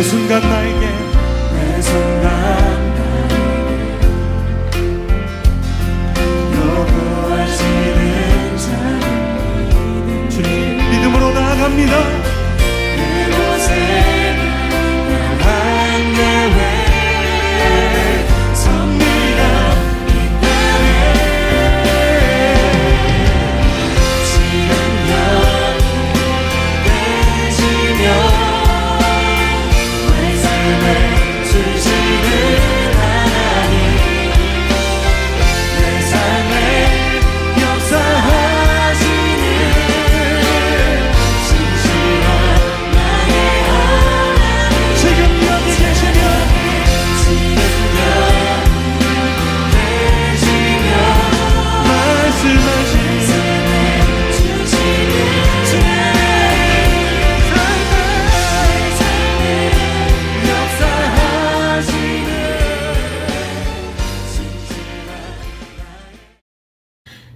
순간 나에게 매 순간 나에게 구하시는 자는 주님 믿음으로 나아갑니다.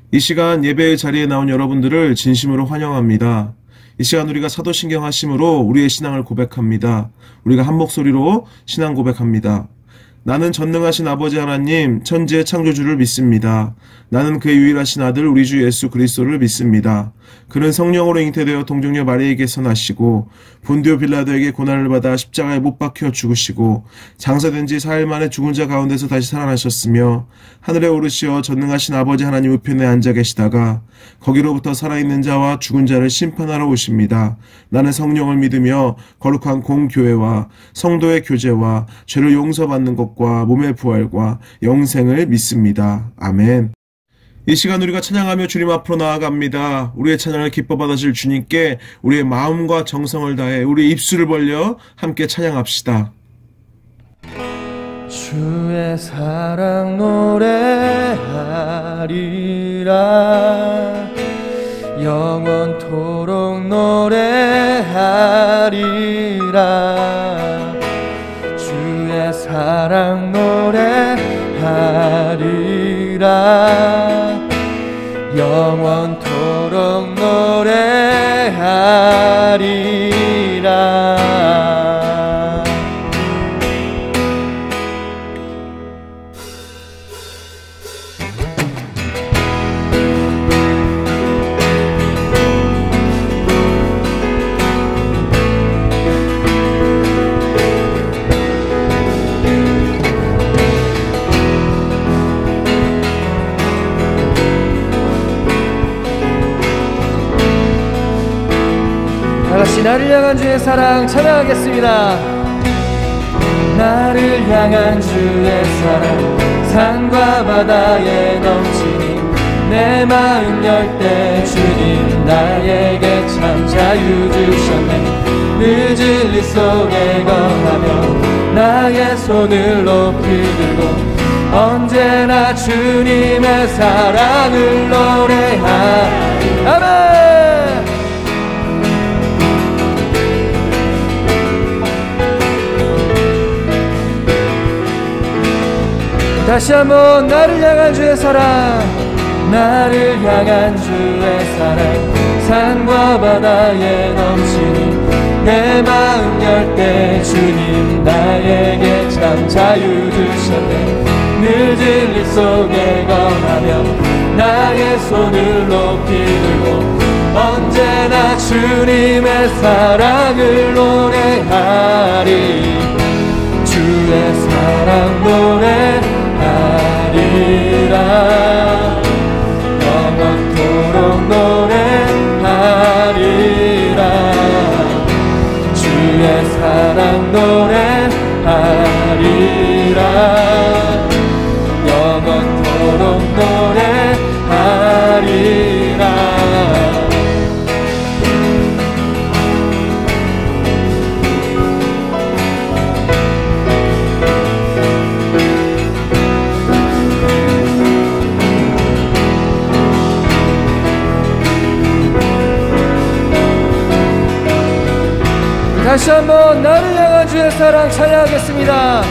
이 시간 예배의 자리에 나온 여러분들을 진심으로 환영합니다. 이 시간 우리가 사도신경 하심으로 우리의 신앙을 고백합니다. 우리가 한 목소리로 신앙 고백합니다. 나는 전능하신 아버지 하나님 천지의 창조주를 믿습니다. 나는 그의 유일하신 아들 우리 주 예수 그리스도를 믿습니다. 그는 성령으로 잉태되어 동정녀 마리아에게서 나시고 본디오 빌라도에게 고난을 받아 십자가에 못 박혀 죽으시고 장사된 지 4일 만에 죽은 자 가운데서 다시 살아나셨으며 하늘에 오르시어 전능하신 아버지 하나님 우편에 앉아 계시다가 거기로부터 살아있는 자와 죽은 자를 심판하러 오십니다. 나는 성령을 믿으며 거룩한 공교회와 성도의 교제와 죄를 용서받는 것과 몸의 부활과 영생을 믿습니다. 아멘. 이 시간 우리가 찬양하며 주님 앞으로 나아갑니다. 우리의 찬양을 기뻐 받으실 주님께 우리의 마음과 정성을 다해 우리 입술을 벌려 함께 찬양합시다. 주의 사랑 노래하리라 영원토록 노래하리라 주의 사랑 노래하리라 영원토록 노래하리라 다같이 나를 향한 주의 사랑 찬양하겠습니다. 나를 향한 주의 사랑 산과 바다에 넘치니 내 마음 열 때 주님 나에게 참 자유 주셨네. 늦은 일 속에 거하며 나의 손을 높이 들고 언제나 주님의 사랑을 노래하리. 아멘. 다시 한번 나를 향한 주의 사랑 나를 향한 주의 사랑 산과 바다에 넘치니 내 마음 열 때 주님 나에게 참 자유 주셨네. 늦은 일 속에 거하며 나의 손을 높이 들고 언제나 주님의 사랑을 노래하리. 주의 사랑 노래하리라 영원토록 노래하리라 주의 사랑 노래하리라 영원토록 노래하리라. 다시 한번 나를 향한 주의 사랑 찬양하겠습니다.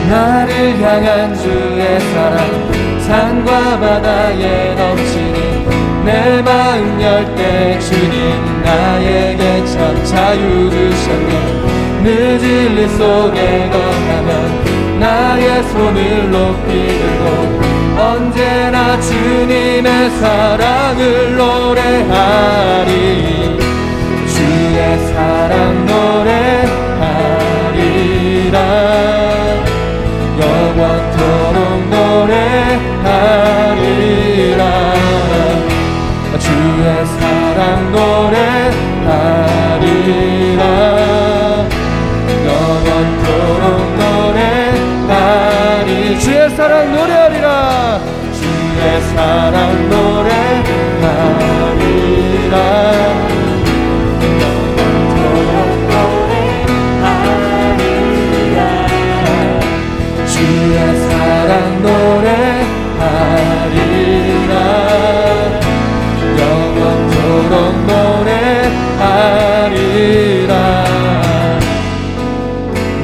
나를 향한 주의 사랑 산과 바다에 넘치니 내 마음 열 때 주님 나에게 참 자유 주셨네. 늦은 일 속에 건너면 나의 손을 높이 들고 언제나 주님의 사랑을 노래하리. 주의 사랑 노래하리라. 영원토록 노래하리라. 주의 사랑 노래하리라. 영원토록 노래하리. 주의 사랑 노래하리라. 주의 사랑 노래하리라. 영원토록 노래하리라. 주의 사랑 노래하리라. 영원토록 노래하리라.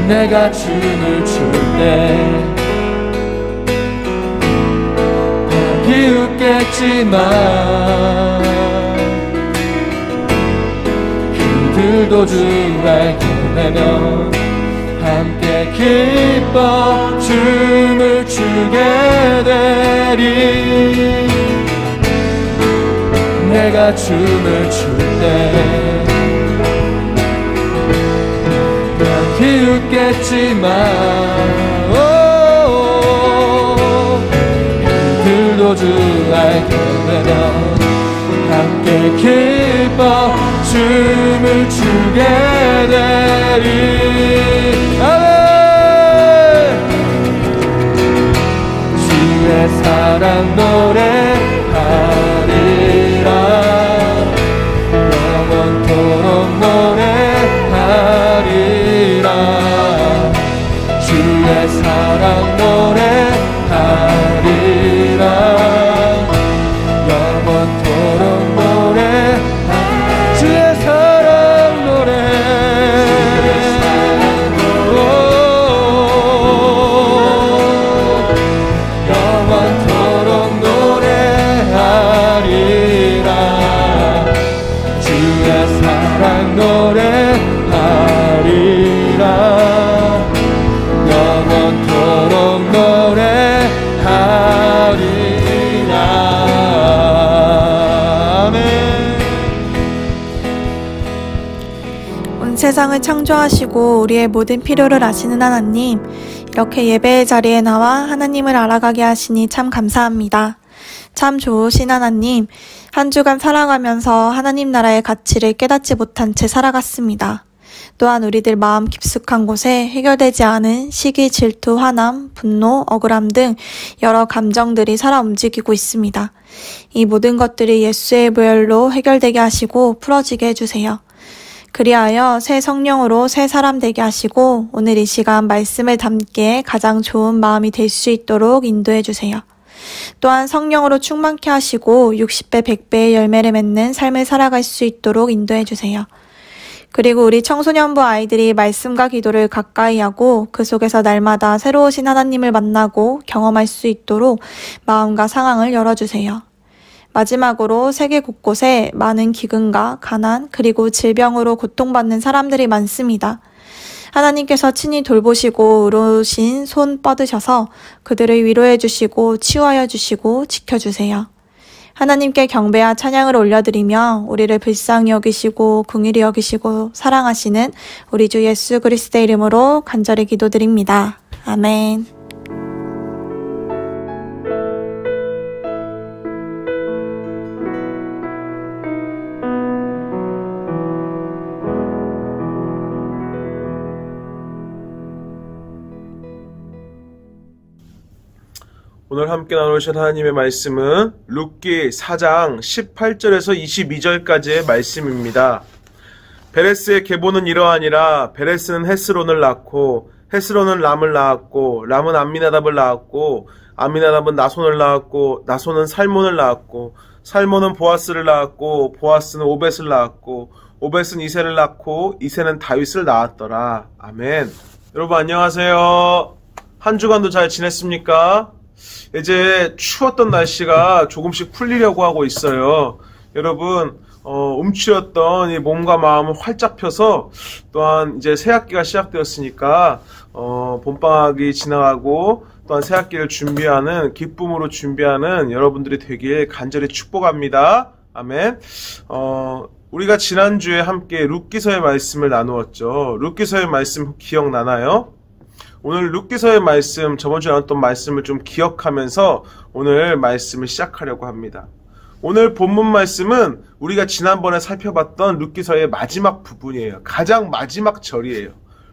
내가 춤을 출 때 비웃겠지만 그들도 주 알게 되면 함께 기뻐 춤을 추게 되리. 내가 춤을 출 때 비웃겠지만 그들도 주 알게 되면 함께 기뻐 춤을 추게 되리. 아멘. 주의 사랑 노래하리라. 영원토록 노래하리라. 주의 사랑 노래하리라. 영원토록 노래하리라. 주의 사랑 노래. 영원토록 노래하리라. 주의 사랑 노래하리라. 영원토록 노래하리라. 아멘. 온 세상을 창조하시고 우리의 모든 필요를 아시는 하나님, 이렇게 예배의 자리에 나와 하나님을 알아가게 하시니 참 감사합니다. 참 좋으신 하나님, 한 주간 살아가면서 하나님 나라의 가치를 깨닫지 못한 채 살아갔습니다. 또한 우리들 마음 깊숙한 곳에 해결되지 않은 시기, 질투, 화남, 분노, 억울함 등 여러 감정들이 살아 움직이고 있습니다. 이 모든 것들이 예수의 보혈로 해결되게 하시고 풀어지게 해주세요. 그리하여 새 성령으로 새 사람 되게 하시고 오늘 이 시간 말씀을 담기에 가장 좋은 마음이 될 수 있도록 인도해 주세요. 또한 성령으로 충만케 하시고 60배, 100배의 열매를 맺는 삶을 살아갈 수 있도록 인도해 주세요. 그리고 우리 청소년부 아이들이 말씀과 기도를 가까이 하고 그 속에서 날마다 새로우신 하나님을 만나고 경험할 수 있도록 마음과 상황을 열어주세요. 마지막으로 세계 곳곳에 많은 기근과 가난 그리고 질병으로 고통받는 사람들이 많습니다. 하나님께서 친히 돌보시고 의로우신 손 뻗으셔서 그들을 위로해 주시고 치유하여 주시고 지켜주세요. 하나님께 경배와 찬양을 올려드리며 우리를 불쌍히 여기시고 긍휼히 여기시고 사랑하시는 우리 주 예수 그리스도의 이름으로 간절히 기도드립니다. 아멘. 오늘 함께 나누실 하나님의 말씀은 룻기 4장 18절에서 22절까지의 말씀입니다. 베레스의 계보는 이러하니라. 베레스는 헤스론을 낳고 헤스론은 람을 낳았고 람은 암미나답을 낳았고 암미나답은 나손을 낳았고 나손은 살몬을 낳았고 살몬은 보아스를 낳았고 보아스는 오벳을 낳았고 오벳은 이새를 낳고 이새는 다윗을 낳았더라. 아멘. 여러분 안녕하세요. 한 주간도 잘 지냈습니까? 이제 추웠던 날씨가 조금씩 풀리려고 하고 있어요. 여러분, 움츠렸던 이 몸과 마음을 활짝 펴서, 또한 이제 새학기가 시작되었으니까 봄방학이 지나가고 또한 새학기를 준비하는, 기쁨으로 준비하는 여러분들이 되길 간절히 축복합니다. 아멘. 우리가 지난주에 함께 룻기서의 말씀을 나누었죠. 룻기서의 말씀 기억나나요? 오늘 룻기서의 말씀, 저번주에 나눴던 말씀을 좀 기억하면서 오늘 말씀을 시작하려고 합니다. 오늘 본문 말씀은 우리가 지난번에 살펴봤던 룻기서의 마지막 부분이에요. 가장 마지막 절이에요.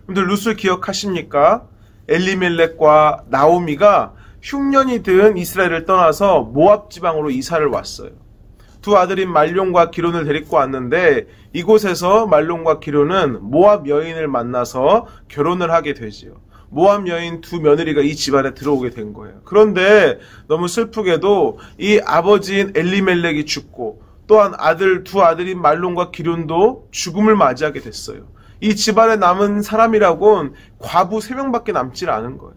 여러분들 룻을 기억하십니까? 엘리멜렉과 나오미가 흉년이 든 이스라엘을 떠나서 모압 지방으로 이사를 왔어요. 두 아들인 말론과 기론을 데리고 왔는데 이곳에서 말론과 기론은 모압 여인을 만나서 결혼을 하게 되지요. 모압 여인 두 며느리가 이 집안에 들어오게 된 거예요. 그런데 너무 슬프게도 이 아버지인 엘리멜렉이 죽고 또한 두 아들인 말론과 기론도 죽음을 맞이하게 됐어요. 이 집안에 남은 사람이라곤 과부 3명밖에 남질 않은 거예요.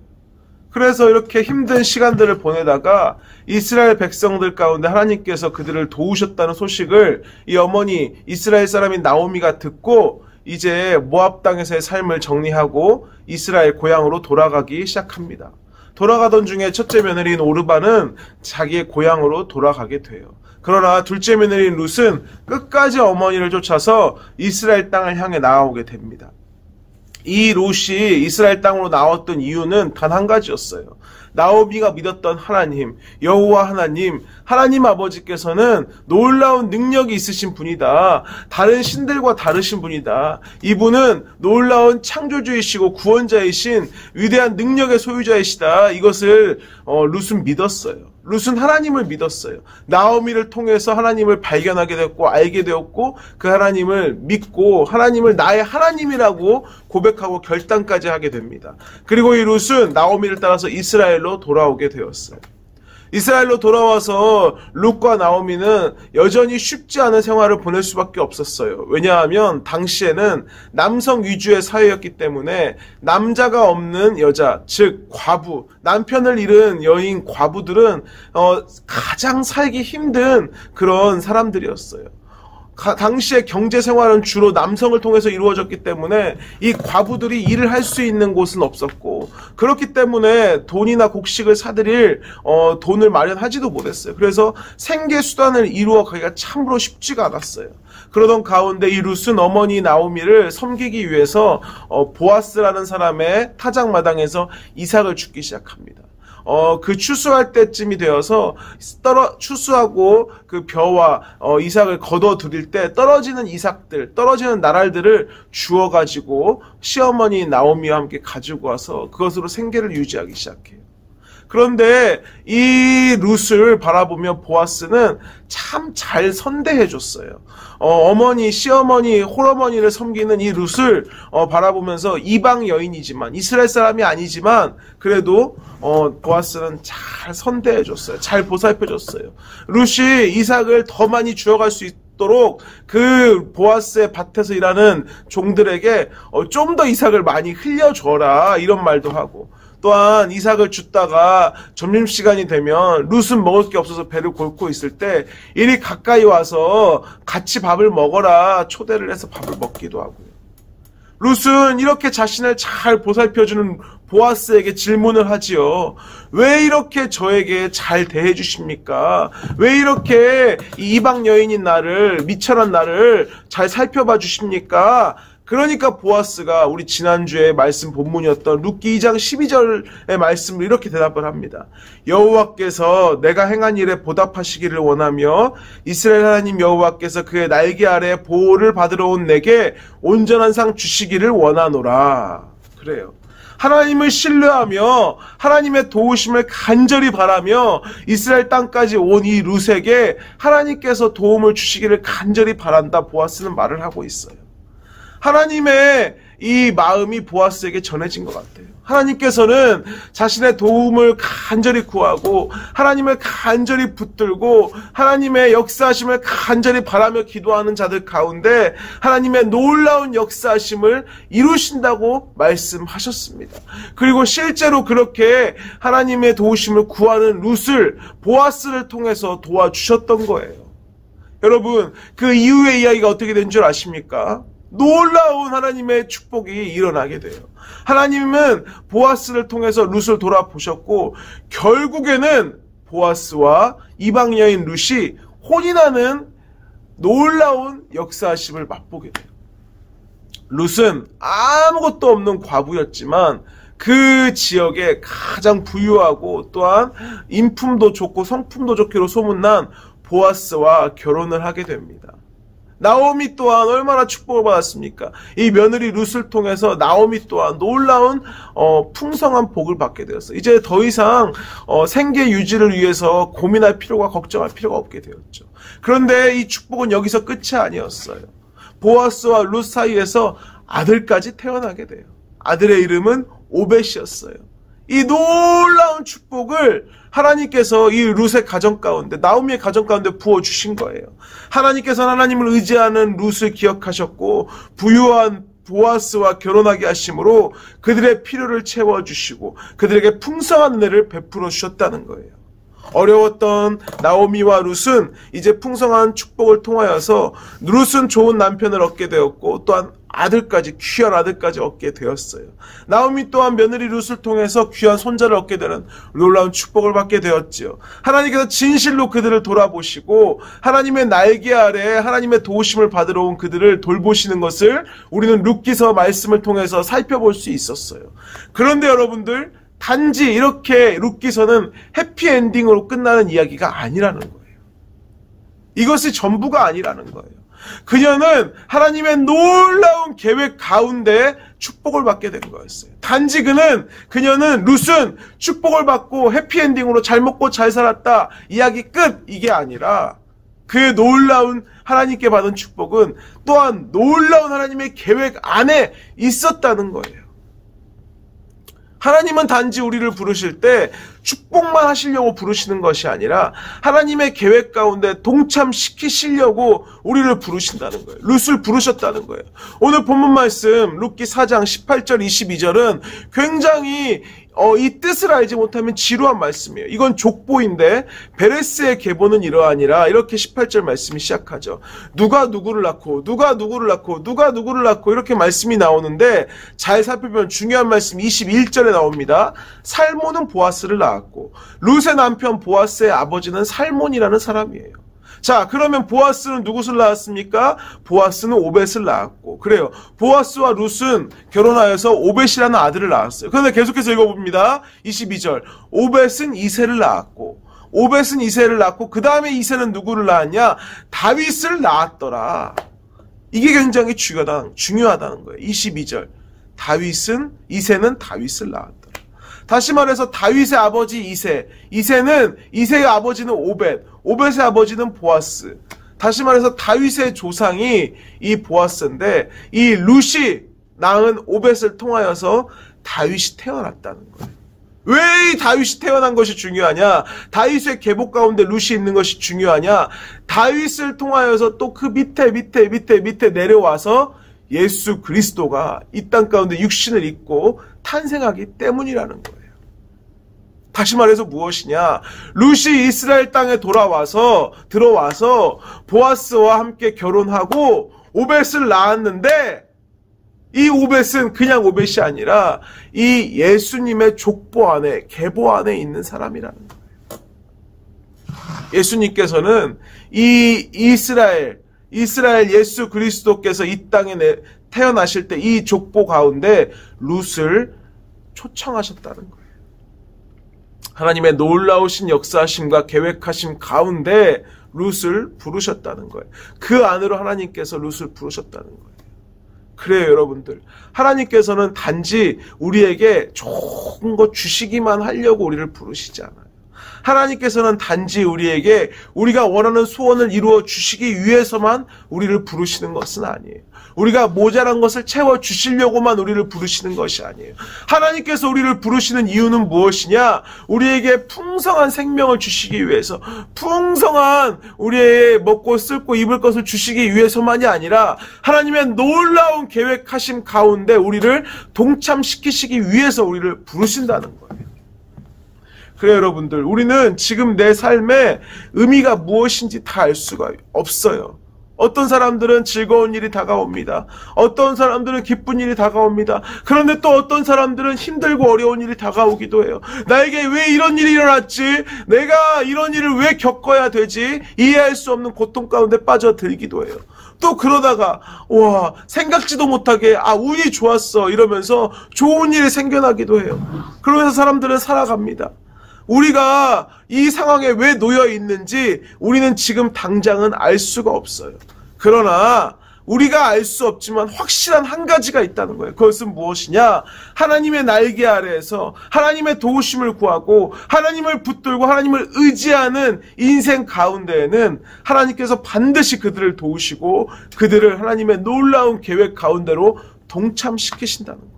그래서 이렇게 힘든 시간들을 보내다가 이스라엘 백성들 가운데 하나님께서 그들을 도우셨다는 소식을 이 어머니 이스라엘 사람인 나오미가 듣고 이제 모압 땅에서의 삶을 정리하고 이스라엘 고향으로 돌아가기 시작합니다. 돌아가던 중에 첫째 며느리인 오르바는 자기의 고향으로 돌아가게 돼요. 그러나 둘째 며느리인 룻은 끝까지 어머니를 쫓아서 이스라엘 땅을 향해 나아오게 됩니다. 이 룻이 이스라엘 땅으로 나왔던 이유는 단 한 가지였어요. 나오미가 믿었던 하나님, 여호와 하나님 아버지께서는 놀라운 능력이 있으신 분이다. 다른 신들과 다르신 분이다. 이분은 놀라운 창조주이시고 구원자이신 위대한 능력의 소유자이시다. 이것을 룻은 믿었어요. 룻은 하나님을 믿었어요. 나오미를 통해서 하나님을 발견하게 되었고 알게 되었고 그 하나님을 믿고 하나님을 나의 하나님이라고 고백하고 결단까지 하게 됩니다. 그리고 이 룻은 나오미를 따라서 이스라엘로 돌아오게 되었어요. 이스라엘로 돌아와서 룻과 나오미는 여전히 쉽지 않은 생활을 보낼 수밖에 없었어요. 왜냐하면 당시에는 남성 위주의 사회였기 때문에 남자가 없는 여자, 즉 과부, 남편을 잃은 여인 과부들은 가장 살기 힘든 그런 사람들이었어요. 당시의 경제 생활은 주로 남성을 통해서 이루어졌기 때문에 이 과부들이 일을 할 수 있는 곳은 없었고 그렇기 때문에 돈이나 곡식을 사들일 돈을 마련하지도 못했어요. 그래서 생계 수단을 이루어 가기가 참으로 쉽지가 않았어요. 그러던 가운데 이 룻은 어머니 나오미를 섬기기 위해서 보아스라는 사람의 타작마당에서 이삭을 줍기 시작합니다. 그 추수할 때쯤이 되어서 추수하고 그 벼와 이삭을 거둬 들일 때 떨어지는 이삭들, 떨어지는 나랄들을 주워가지고 시어머니 나오미와 함께 가지고 와서 그것으로 생계를 유지하기 시작해요. 그런데 이 룻을 바라보며 보아스는 참 잘 선대해줬어요. 어머니, 시어머니, 홀어머니를 섬기는 이 룻을 바라보면서 이방 여인이지만 이스라엘 사람이 아니지만 그래도 보아스는 잘 선대해줬어요. 잘 보살펴줬어요. 룻이 이삭을 더 많이 주워갈 수 있도록 그 보아스의 밭에서 일하는 종들에게 좀 더 이삭을 많이 흘려줘라 이런 말도 하고 또한 이삭을 줍다가 점심시간이 되면 룻은 먹을 게 없어서 배를 곪고 있을 때 이리 가까이 와서 같이 밥을 먹어라 초대를 해서 밥을 먹기도 하고요. 룻은 이렇게 자신을 잘 보살펴주는 보아스에게 질문을 하지요. 왜 이렇게 저에게 잘 대해주십니까? 왜 이렇게 이방 여인인 나를, 미천한 나를 잘 살펴봐 주십니까? 그러니까 보아스가 우리 지난주에 말씀 본문이었던 룻기 2장 12절의 말씀을 이렇게 대답을 합니다. 여호와께서 내가 행한 일에 보답하시기를 원하며 이스라엘 하나님 여호와께서 그의 날개 아래 보호를 받으러 온 내게 온전한 상 주시기를 원하노라. 그래요. 하나님을 신뢰하며 하나님의 도우심을 간절히 바라며 이스라엘 땅까지 온 이 룻에게 하나님께서 도움을 주시기를 간절히 바란다. 보아스는 말을 하고 있어요. 하나님의 이 마음이 보아스에게 전해진 것 같아요. 하나님께서는 자신의 도움을 간절히 구하고 하나님을 간절히 붙들고 하나님의 역사하심을 간절히 바라며 기도하는 자들 가운데 하나님의 놀라운 역사하심을 이루신다고 말씀하셨습니다. 그리고 실제로 그렇게 하나님의 도우심을 구하는 룻을 보아스를 통해서 도와주셨던 거예요. 여러분, 그 이후의 이야기가 어떻게 된 줄 아십니까? 놀라운 하나님의 축복이 일어나게 돼요. 하나님은 보아스를 통해서 룻을 돌아보셨고 결국에는 보아스와 이방 여인 룻이 혼인하는 놀라운 역사하심을 맛보게 돼요. 룻은 아무것도 없는 과부였지만 그 지역에 가장 부유하고 또한 인품도 좋고 성품도 좋기로 소문난 보아스와 결혼을 하게 됩니다. 나오미 또한 얼마나 축복을 받았습니까? 이 며느리 룻을 통해서 나오미 또한 놀라운 풍성한 복을 받게 되었어요. 이제 더 이상 생계 유지를 위해서 고민할 필요가 걱정할 필요가 없게 되었죠. 그런데 이 축복은 여기서 끝이 아니었어요. 보아스와 룻 사이에서 아들까지 태어나게 돼요. 아들의 이름은 오벳이었어요. 이 놀라운 축복을 하나님께서 이 룻의 가정 가운데, 나오미의 가정 가운데 부어주신 거예요. 하나님께서는 하나님을 의지하는 룻을 기억하셨고 부유한 보아스와 결혼하게 하심으로 그들의 필요를 채워주시고 그들에게 풍성한 은혜를 베풀어 주셨다는 거예요. 어려웠던 나오미와 룻은 이제 풍성한 축복을 통하여서 룻은 좋은 남편을 얻게 되었고 또한 아들까지, 귀한 아들까지 얻게 되었어요. 나오미 또한 며느리 룻을 통해서 귀한 손자를 얻게 되는 놀라운 축복을 받게 되었지요. 하나님께서 진실로 그들을 돌아보시고 하나님의 날개 아래 하나님의 도우심을 받으러 온 그들을 돌보시는 것을 우리는 룻기서 말씀을 통해서 살펴볼 수 있었어요. 그런데 여러분들, 단지 이렇게 룻기서는 해피엔딩으로 끝나는 이야기가 아니라는 거예요. 이것이 전부가 아니라는 거예요. 그녀는 하나님의 놀라운 계획 가운데 축복을 받게 된 거였어요. 단지 그녀는 룻은 축복을 받고 해피엔딩으로 잘 먹고 잘 살았다, 이야기 끝, 이게 아니라 그 놀라운 하나님께 받은 축복은 또한 놀라운 하나님의 계획 안에 있었다는 거예요. 하나님은 단지 우리를 부르실 때 축복만 하시려고 부르시는 것이 아니라 하나님의 계획 가운데 동참시키시려고 우리를 부르신다는 거예요. 룻을 부르셨다는 거예요. 오늘 본문 말씀 룻기 4장 18절 22절은 굉장히 이 뜻을 알지 못하면 지루한 말씀이에요. 이건 족보인데 베레스의 계보는 이러하니라, 이렇게 18절 말씀이 시작하죠. 누가 누구를 낳고 누가 누구를 낳고 누가 누구를 낳고 이렇게 말씀이 나오는데 잘 살펴보면 중요한 말씀 21절에 나옵니다. 살몬은 보아스를 낳았고 룻의 남편 보아스의 아버지는 살몬이라는 사람이에요. 자, 그러면 보아스는 누구를 낳았습니까? 보아스는 오벳을 낳았고, 그래요. 보아스와 룻은 결혼하여서 오벳이라는 아들을 낳았어요. 그런데 계속해서 읽어봅니다. 22절. 오벳은 이새를 낳았고, 오벳은 이새를 낳고, 그 다음에 이새는 누구를 낳았냐? 다윗을 낳았더라. 이게 굉장히 중요하다는 거예요. 22절. 이새는 다윗을 낳았더라. 다시 말해서 다윗의 아버지 이새의 아버지는 오벳의 아버지는 보아스. 다시 말해서 다윗의 조상이 이 보아스인데 이 룻이 낳은 오벳을 통하여서 다윗이 태어났다는 거예요. 왜 이 다윗이 태어난 것이 중요하냐? 다윗의 계보 가운데 룻이 있는 것이 중요하냐? 다윗을 통하여서 또 그 밑에 내려와서 예수 그리스도가 이 땅 가운데 육신을 입고 탄생하기 때문이라는 거예요. 다시 말해서 무엇이냐? 룻이 이스라엘 땅에 들어와서 보아스와 함께 결혼하고 오벳을 낳았는데 이 오벳은 그냥 오벳이 아니라 이 예수님의 족보 안에, 계보 안에 있는 사람이라는 거예요. 예수님께서는 이 이스라엘 예수 그리스도께서 이 땅에 태어나실 때 이 족보 가운데 룻을 초청하셨다는 거예요. 하나님의 놀라우신 역사하심과 계획하심 가운데 룻을 부르셨다는 거예요. 그 안으로 하나님께서 룻을 부르셨다는 거예요. 그래요, 여러분들. 하나님께서는 단지 우리에게 좋은 거 주시기만 하려고 우리를 부르시지 않아요. 하나님께서는 단지 우리에게 우리가 원하는 소원을 이루어 주시기 위해서만 우리를 부르시는 것은 아니에요. 우리가 모자란 것을 채워주시려고만 우리를 부르시는 것이 아니에요. 하나님께서 우리를 부르시는 이유는 무엇이냐? 우리에게 풍성한 생명을 주시기 위해서, 풍성한 우리의 먹고 쓸고 입을 것을 주시기 위해서만이 아니라 하나님의 놀라운 계획하심 가운데 우리를 동참시키시기 위해서 우리를 부르신다는 거예요. 그래요, 여러분들. 우리는 지금 내 삶의 의미가 무엇인지 다 알 수가 없어요. 어떤 사람들은 즐거운 일이 다가옵니다. 어떤 사람들은 기쁜 일이 다가옵니다. 그런데 또 어떤 사람들은 힘들고 어려운 일이 다가오기도 해요. 나에게 왜 이런 일이 일어났지? 내가 이런 일을 왜 겪어야 되지? 이해할 수 없는 고통 가운데 빠져들기도 해요. 또 그러다가 와, 생각지도 못하게 운이 좋았어 이러면서 좋은 일이 생겨나기도 해요. 그러면서 사람들은 살아갑니다. 우리가 이 상황에 왜 놓여 있는지 우리는 지금 당장은 알 수가 없어요. 그러나 우리가 알 수 없지만 확실한 한 가지가 있다는 거예요. 그것은 무엇이냐? 하나님의 날개 아래에서 하나님의 도우심을 구하고 하나님을 붙들고 하나님을 의지하는 인생 가운데에는 하나님께서 반드시 그들을 도우시고 그들을 하나님의 놀라운 계획 가운데로 동참시키신다는 거예요.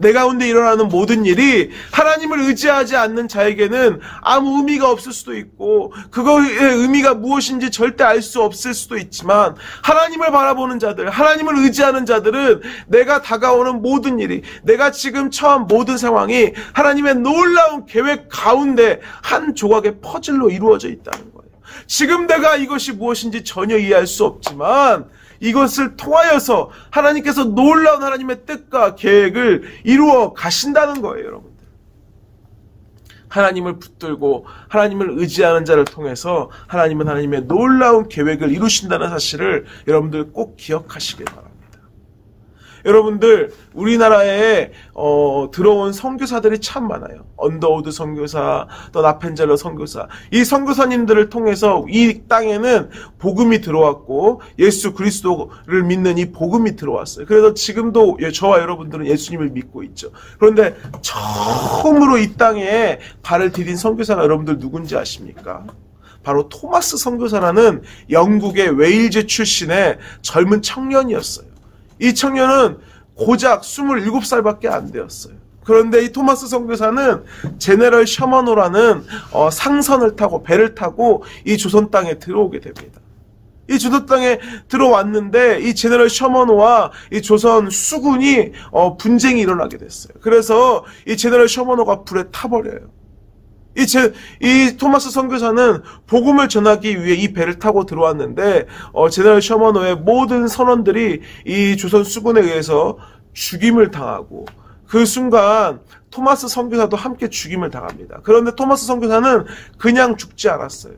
내 가운데 일어나는 모든 일이 하나님을 의지하지 않는 자에게는 아무 의미가 없을 수도 있고 그거의 의미가 무엇인지 절대 알 수 없을 수도 있지만 하나님을 바라보는 자들, 하나님을 의지하는 자들은 내가 다가오는 모든 일이, 내가 지금 처한 모든 상황이 하나님의 놀라운 계획 가운데 한 조각의 퍼즐로 이루어져 있다는 거예요. 지금 내가 이것이 무엇인지 전혀 이해할 수 없지만 이것을 통하여서 하나님께서 놀라운 하나님의 뜻과 계획을 이루어 가신다는 거예요, 여러분들. 하나님을 붙들고 하나님을 의지하는 자를 통해서 하나님은 하나님의 놀라운 계획을 이루신다는 사실을 여러분들 꼭 기억하시길 바랍니다. 여러분들, 우리나라에 들어온 선교사들이 참 많아요. 언더우드 선교사, 또 나펜젤러 선교사. 이 선교사님들을 통해서 이 땅에는 복음이 들어왔고 예수 그리스도를 믿는 이 복음이 들어왔어요. 그래서 지금도 저와 여러분들은 예수님을 믿고 있죠. 그런데 처음으로 이 땅에 발을 디딘 선교사가 여러분들 누군지 아십니까? 바로 토마스 선교사라는 영국의 웨일즈 출신의 젊은 청년이었어요. 이 청년은 고작 27살밖에 안 되었어요. 그런데 이 토마스 선교사는 제네럴 셔먼호라는 상선을 타고 배를 타고 이 조선 땅에 들어오게 됩니다. 이 조선 땅에 들어왔는데 이 제네럴 셔먼호와 이 조선 수군이 분쟁이 일어나게 됐어요. 그래서 이 제네럴 셔먼호가 불에 타버려요. 이 토마스 선교사는 복음을 전하기 위해 이 배를 타고 들어왔는데 제네럴 셔먼호의 모든 선원들이 이 조선 수군에 의해서 죽임을 당하고 그 순간 토마스 선교사도 함께 죽임을 당합니다. 그런데 토마스 선교사는 그냥 죽지 않았어요.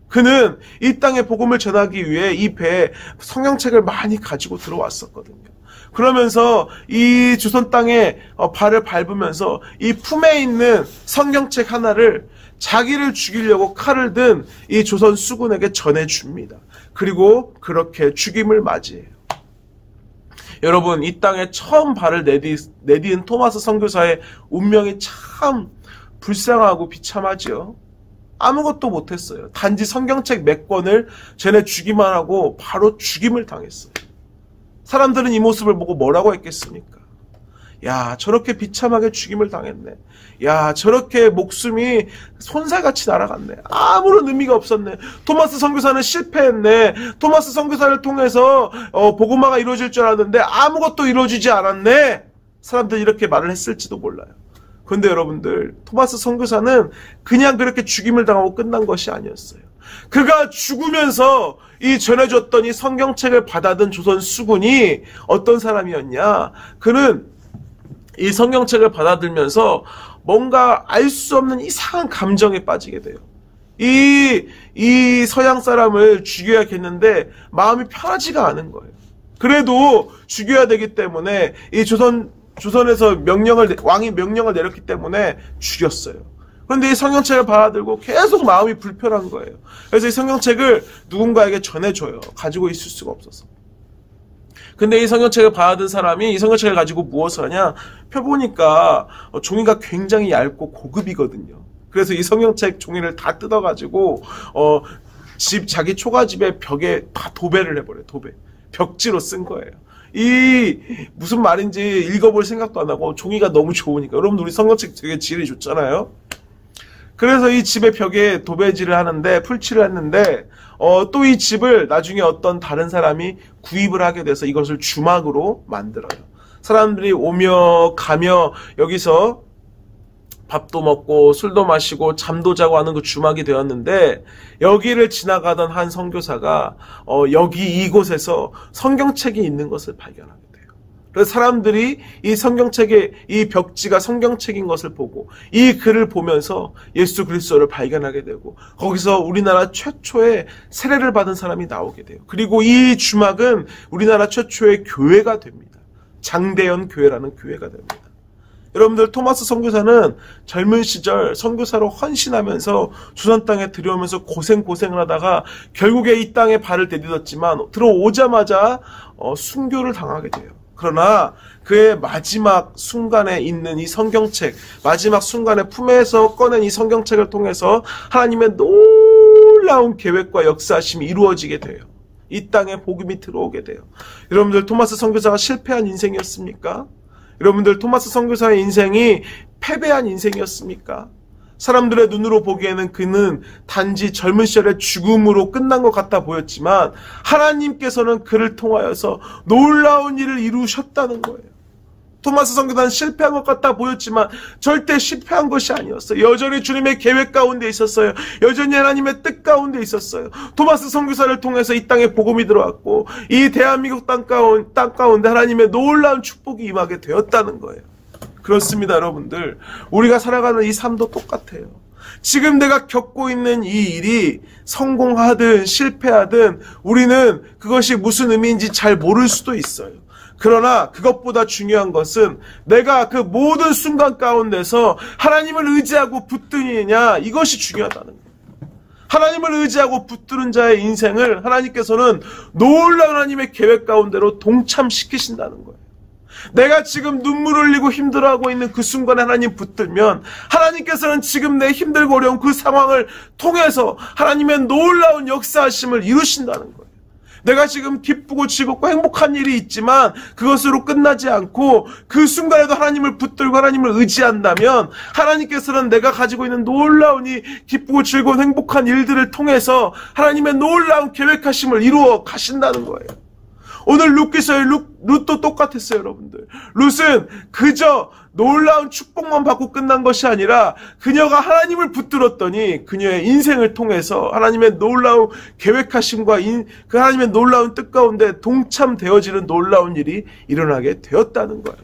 그는 이 땅에 복음을 전하기 위해 이 배에 성경책을 많이 가지고 들어왔었거든요. 그러면서 이 조선 땅에 발을 밟으면서 이 품에 있는 성경책 하나를 자기를 죽이려고 칼을 든 이 조선 수군에게 전해줍니다. 그리고 그렇게 죽임을 맞이해요. 여러분, 이 땅에 처음 발을 내디딘 토마스 선교사의 운명이 참 불쌍하고 비참하죠. 아무것도 못했어요. 단지 성경책 몇 권을 전해주기만 하고 바로 죽임을 당했어요. 사람들은 이 모습을 보고 뭐라고 했겠습니까? 야, 저렇게 비참하게 죽임을 당했네. 야, 저렇게 목숨이 손살같이 날아갔네. 아무런 의미가 없었네. 토마스 선교사는 실패했네. 토마스 선교사를 통해서 복음화가 이루어질 줄 알았는데 아무것도 이루어지지 않았네. 사람들이 이렇게 말을 했을지도 몰라요. 그런데 여러분들, 토마스 선교사는 그냥 그렇게 죽임을 당하고 끝난 것이 아니었어요. 그가 죽으면서 이 전해줬던 이 성경책을 받아든 조선 수군이 어떤 사람이었냐? 그는 이 성경책을 받아들면서 뭔가 알 수 없는 이상한 감정에 빠지게 돼요. 이 서양 사람을 죽여야겠는데 마음이 편하지가 않은 거예요. 그래도 죽여야 되기 때문에 이 조선에서 왕이 명령을 내렸기 때문에 죽였어요. 그런데 이 성경책을 받아들고 계속 마음이 불편한 거예요. 그래서 이 성경책을 누군가에게 전해줘요. 가지고 있을 수가 없어서. 근데 이 성경책을 받아든 사람이 이 성경책을 가지고 무엇을 하냐? 펴보니까 종이가 굉장히 얇고 고급이거든요. 그래서 이 성경책 종이를 다 뜯어가지고 자기 초가집의 벽에 다 도배를 해버려요. 벽지로 쓴 거예요. 이 무슨 말인지 읽어볼 생각도 안 하고 종이가 너무 좋으니까. 여러분 우리 성경책 되게 질이 좋잖아요. 그래서 이 집의 벽에 도배질을 하는데 풀칠을 했는데 또 이 집을 나중에 어떤 다른 사람이 구입을 하게 돼서 이것을 주막으로 만들어요. 사람들이 오며 가며 여기서 밥도 먹고 술도 마시고 잠도 자고 하는 그 주막이 되었는데 여기를 지나가던 한 선교사가 여기 이곳에서 성경책이 있는 것을 발견하게 돼요. 그래서 사람들이 이 성경책의 이 벽지가 성경책인 것을 보고 이 글을 보면서 예수 그리스도를 발견하게 되고 거기서 우리나라 최초의 세례를 받은 사람이 나오게 돼요. 그리고 이 주막은 우리나라 최초의 교회가 됩니다. 장대연 교회라는 교회가 됩니다. 여러분들 토마스 선교사는 젊은 시절 선교사로 헌신하면서 조선 땅에 들여오면서 고생을 하다가 결국에 이 땅에 발을 디뎠지만 들어오자마자 순교를 당하게 돼요. 그러나 그의 마지막 순간에 있는 이 성경책, 마지막 순간에 품에서 꺼낸 이 성경책을 통해서 하나님의 놀라운 계획과 역사하심이 이루어지게 돼요. 이 땅에 복음이 들어오게 돼요. 여러분들 토마스 선교사가 실패한 인생이었습니까? 여러분들 토마스 선교사의 인생이 패배한 인생이었습니까? 사람들의 눈으로 보기에는 그는 단지 젊은 시절의 죽음으로 끝난 것 같아 보였지만 하나님께서는 그를 통하여서 놀라운 일을 이루셨다는 거예요. 토마스 선교사는 실패한 것 같아 보였지만 절대 실패한 것이 아니었어요. 여전히 주님의 계획 가운데 있었어요. 여전히 하나님의 뜻 가운데 있었어요. 토마스 선교사를 통해서 이 땅에 복음이 들어왔고 이 대한민국 땅 가운데 하나님의 놀라운 축복이 임하게 되었다는 거예요. 그렇습니다, 여러분들. 우리가 살아가는 이 삶도 똑같아요. 지금 내가 겪고 있는 이 일이 성공하든 실패하든 우리는 그것이 무슨 의미인지 잘 모를 수도 있어요. 그러나 그것보다 중요한 것은 내가 그 모든 순간 가운데서 하나님을 의지하고 붙드느냐, 이것이 중요하다는 거예요. 하나님을 의지하고 붙드는 자의 인생을 하나님께서는 놀라운 하나님의 계획 가운데로 동참시키신다는 거예요. 내가 지금 눈물 흘리고 힘들어하고 있는 그 순간에 하나님 붙들면 하나님께서는 지금 내 힘들고 어려운 그 상황을 통해서 하나님의 놀라운 역사하심을 이루신다는 거예요. 내가 지금 기쁘고 즐겁고 행복한 일이 있지만 그것으로 끝나지 않고 그 순간에도 하나님을 붙들고 하나님을 의지한다면 하나님께서는 내가 가지고 있는 놀라운 이 기쁘고 즐거운 행복한 일들을 통해서 하나님의 놀라운 계획하심을 이루어 가신다는 거예요. 오늘 룻기서의 룻도 똑같았어요, 여러분들. 룻은 그저 놀라운 축복만 받고 끝난 것이 아니라 그녀가 하나님을 붙들었더니 그녀의 인생을 통해서 하나님의 놀라운 계획하심과 그 하나님의 놀라운 뜻 가운데 동참되어지는 놀라운 일이 일어나게 되었다는 거예요.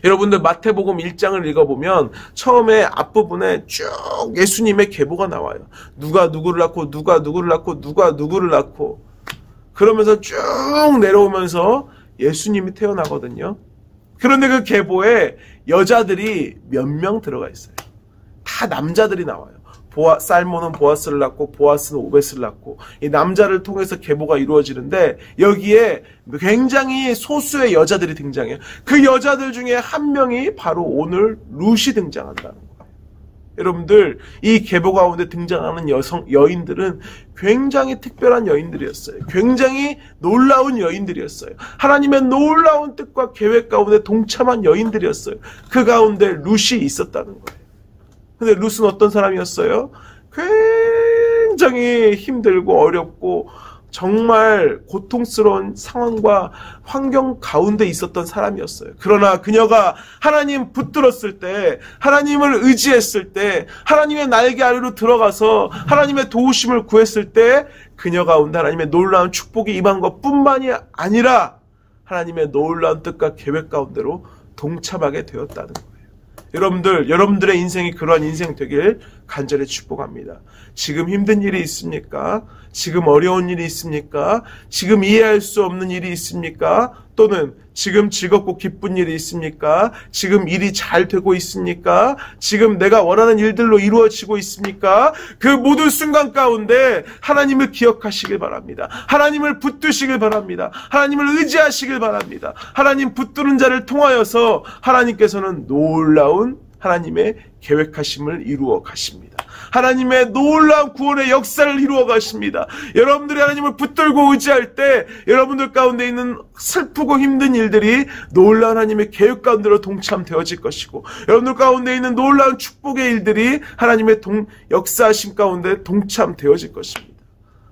여러분들 마태복음 1장을 읽어보면 처음에 앞부분에 쭉 예수님의 계보가 나와요. 누가 누구를 낳고 누가 누구를 낳고 누가 누구를 낳고 그러면서 쭉 내려오면서 예수님이 태어나거든요. 그런데 그 계보에 여자들이 몇 명 들어가 있어요. 다 남자들이 나와요. 살몬은 보아스를 낳고 보아스는 오벳을 낳고 이 남자를 통해서 계보가 이루어지는데 여기에 굉장히 소수의 여자들이 등장해요. 그 여자들 중에 한 명이 바로 오늘 룻이 등장한다는 거예요. 여러분들 이 계보 가운데 등장하는 여인들은 굉장히 특별한 여인들이었어요. 굉장히 놀라운 여인들이었어요. 하나님의 놀라운 뜻과 계획 가운데 동참한 여인들이었어요. 그 가운데 룻이 있었다는 거예요. 근데 룻은 어떤 사람이었어요? 굉장히 힘들고 어렵고 정말 고통스러운 상황과 환경 가운데 있었던 사람이었어요. 그러나 그녀가 하나님 붙들었을 때, 하나님을 의지했을 때, 하나님의 날개 아래로 들어가서 하나님의 도우심을 구했을 때 그녀 가운데 하나님의 놀라운 축복이 임한 것뿐만이 아니라 하나님의 놀라운 뜻과 계획 가운데로 동참하게 되었다는 거예요. 여러분들의 인생이 그러한 인생 되길 간절히 축복합니다. 지금 힘든 일이 있습니까? 지금 어려운 일이 있습니까? 지금 이해할 수 없는 일이 있습니까? 또는 지금 즐겁고 기쁜 일이 있습니까? 지금 일이 잘 되고 있습니까? 지금 내가 원하는 일들로 이루어지고 있습니까? 그 모든 순간 가운데 하나님을 기억하시길 바랍니다. 하나님을 붙드시길 바랍니다. 하나님을 의지하시길 바랍니다. 하나님 붙드는 자를 통하여서 하나님께서는 놀라운 하나님의 계획하심을 이루어 가십니다. 하나님의 놀라운 구원의 역사를 이루어 가십니다. 여러분들이 하나님을 붙들고 의지할 때 여러분들 가운데 있는 슬프고 힘든 일들이 놀라운 하나님의 계획 가운데로 동참되어질 것이고, 여러분들 가운데 있는 놀라운 축복의 일들이 하나님의 역사하심 가운데 동참되어질 것입니다.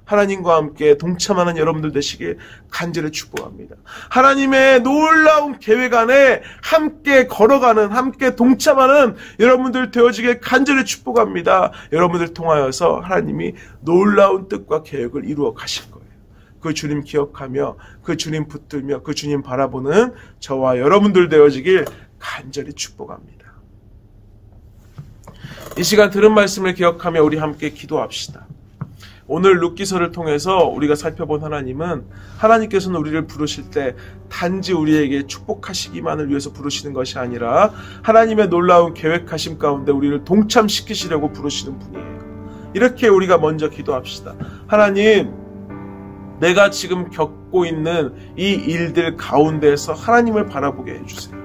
하나님과 함께 동참하는 여러분들 되시길 간절히 축복합니다. 하나님의 놀라운 계획 안에 함께 걸어가는, 함께 동참하는 여러분들 되어지길 간절히 축복합니다. 여러분들 통하여서 하나님이 놀라운 뜻과 계획을 이루어 가실 거예요. 그 주님 기억하며, 그 주님 붙들며, 그 주님 바라보는 저와 여러분들 되어지길 간절히 축복합니다. 이 시간 들은 말씀을 기억하며 우리 함께 기도합시다. 오늘 룻기서를 통해서 우리가 살펴본 하나님은, 하나님께서는 우리를 부르실 때 단지 우리에게 축복하시기만을 위해서 부르시는 것이 아니라 하나님의 놀라운 계획하심 가운데 우리를 동참시키시려고 부르시는 분이에요. 이렇게 우리가 먼저 기도합시다. 하나님, 내가 지금 겪고 있는 이 일들 가운데에서 하나님을 바라보게 해주세요.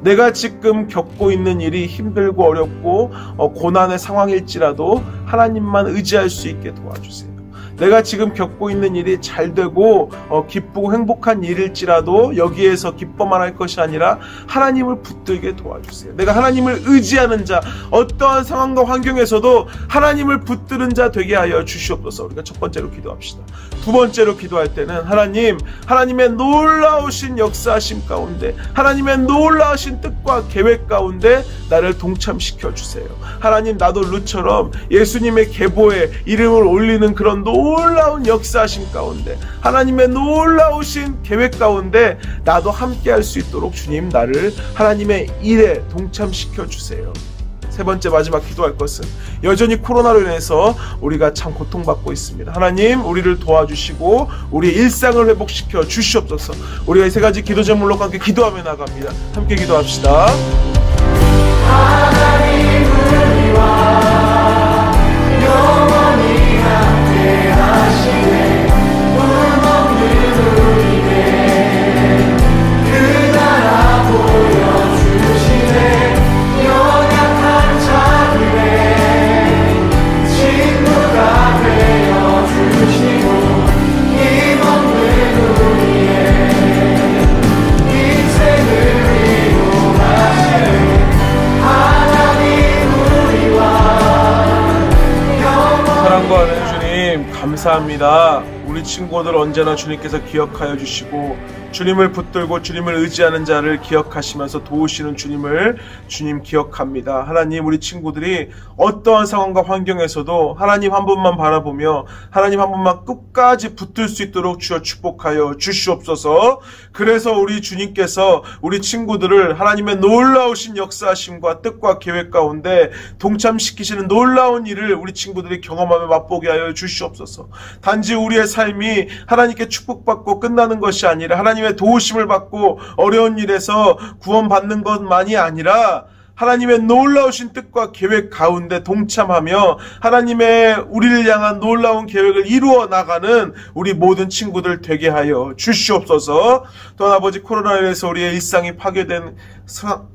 내가 지금 겪고 있는 일이 힘들고 어렵고 고난의 상황일지라도 하나님만 의지할 수 있게 도와주세요. 내가 지금 겪고 있는 일이 잘 되고 기쁘고 행복한 일일지라도 여기에서 기뻐만 할 것이 아니라 하나님을 붙들게 도와주세요. 내가 하나님을 의지하는 자, 어떠한 상황과 환경에서도 하나님을 붙드는 자 되게 하여 주시옵소서. 우리가 첫 번째로 기도합시다. 두 번째로 기도할 때는 하나님, 하나님의 놀라우신 역사하심 가운데, 하나님의 놀라우신 뜻과 계획 가운데 나를 동참시켜 주세요. 하나님, 나도 룻처럼 예수님의 계보에 이름을 올리는 그런 놀라운 역사하심 가운데, 하나님의 놀라우신 계획 가운데 나도 함께 할 수 있도록 주님, 나를 하나님의 일에 동참시켜 주세요. 세 번째, 마지막 기도할 것은, 여전히 코로나로 인해서 우리가 참 고통받고 있습니다. 하나님, 우리를 도와주시고 우리의 일상을 회복시켜 주시옵소서. 우리가 이 세 가지 기도 제목과 함께 기도하며 나갑니다. 함께 기도합시다. 하나님, 우리와 영원히 함께 하시네. 꿈없는 우리에게 그 나라 보여주시네. 연약한 자들의 친구가 되어주시고, 힘없는 우리의 인생을 이루하시네. 사랑과 하는 주님, 감사합니다. 우리 친구들 언제나 주님께서 기억하여 주시고 주님을 붙들고 주님을 의지하는 자를 기억하시면서 도우시는 주님을 주님 기억합니다. 하나님, 우리 친구들이 어떠한 상황과 환경에서도 하나님 한 분만 바라보며 하나님 한 분만 끝까지 붙들 수 있도록 주여 축복하여 주시옵소서. 그래서 우리 주님께서 우리 친구들을 하나님의 놀라우신 역사하심과 뜻과 계획 가운데 동참시키시는 놀라운 일을 우리 친구들이 경험하며 맛보게 하여 주시옵소서. 단지 우리의 삶이 하나님께 축복받고 끝나는 것이 아니라 하나님의 도우심을 받고 어려운 일에서 구원받는 것만이 아니라 하나님의 놀라우신 뜻과 계획 가운데 동참하며 하나님의 우리를 향한 놀라운 계획을 이루어 나가는 우리 모든 친구들 되게 하여 주시옵소서. 또한 아버지, 코로나로 인해서 우리의 일상이 파괴된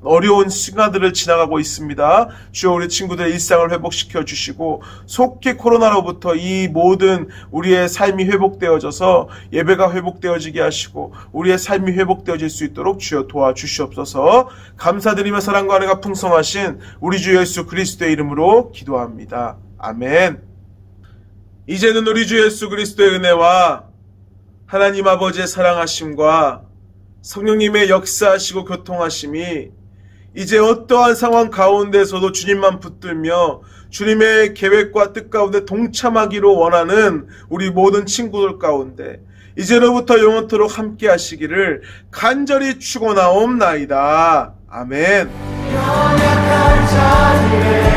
어려운 시간들을 지나가고 있습니다. 주여, 우리 친구들의 일상을 회복시켜 주시고 속히 코로나로부터 이 모든 우리의 삶이 회복되어져서 예배가 회복되어지게 하시고 우리의 삶이 회복되어질 수 있도록 주여 도와주시옵소서. 감사드리며 사랑과 은혜가 풍성하신 우리 주 예수 그리스도의 이름으로 기도합니다. 아멘. 이제는 우리 주 예수 그리스도의 은혜와 하나님 아버지의 사랑하심과 성령님의 역사하시고 교통하심이 이제 어떠한 상황 가운데서도 주님만 붙들며 주님의 계획과 뜻 가운데 동참하기로 원하는 우리 모든 친구들 가운데 이제로부터 영원토록 함께 하시기를 간절히 축원하옵나이다. 아멘. 연약한 자들의